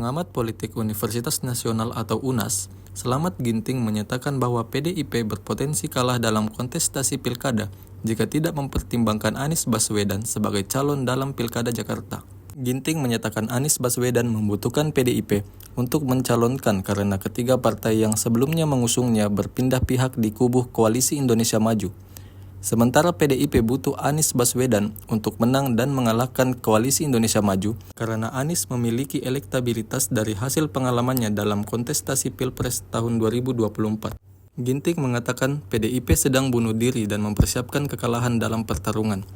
Pengamat politik Universitas Nasional atau UNAS, Slamet Ginting menyatakan bahwa PDIP berpotensi kalah dalam kontestasi pilkada jika tidak mempertimbangkan Anies Baswedan sebagai calon dalam Pilkada Jakarta. Ginting menyatakan Anies Baswedan membutuhkan PDIP untuk mencalonkan karena ketiga partai yang sebelumnya mengusungnya berpindah pihak di kubu Koalisi Indonesia Maju. Sementara PDIP butuh Anies Baswedan untuk menang dan mengalahkan Koalisi Indonesia Maju karena Anies memiliki elektabilitas dari hasil pengalamannya dalam kontestasi Pilpres tahun 2024. Ginting mengatakan PDIP sedang bunuh diri dan mempersiapkan kekalahan dalam pertarungan.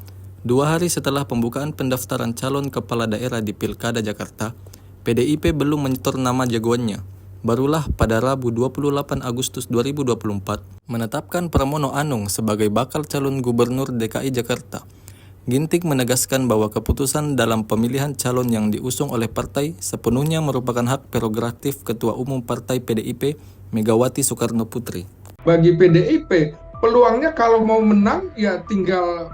2 hari setelah pembukaan pendaftaran calon kepala daerah di Pilkada Jakarta, PDIP belum menyetor nama jagoannya. Barulah pada Rabu 28 Agustus 2024 menetapkan Pramono Anung sebagai bakal calon gubernur DKI Jakarta. Ginting menegaskan bahwa keputusan dalam pemilihan calon yang diusung oleh partai sepenuhnya merupakan hak prerogatif Ketua Umum Partai PDIP Megawati Soekarno Putri. Bagi PDIP, peluangnya kalau mau menang ya tinggal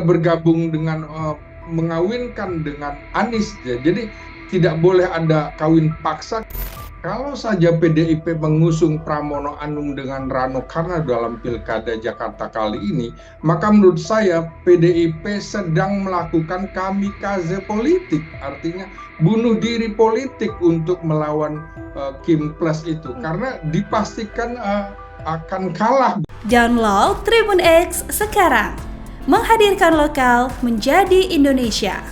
bergabung dengan mengawinkan dengan Anies ya. Jadi tidak boleh ada kawin paksa. Kalau saja PDIP mengusung Pramono Anung dengan Rano Karno dalam Pilkada Jakarta kali ini, maka menurut saya PDIP sedang melakukan kamikaze politik, artinya bunuh diri politik untuk melawan Kim Plus itu, karena dipastikan akan kalah. Download Tribun X sekarang, menghadirkan lokal menjadi Indonesia.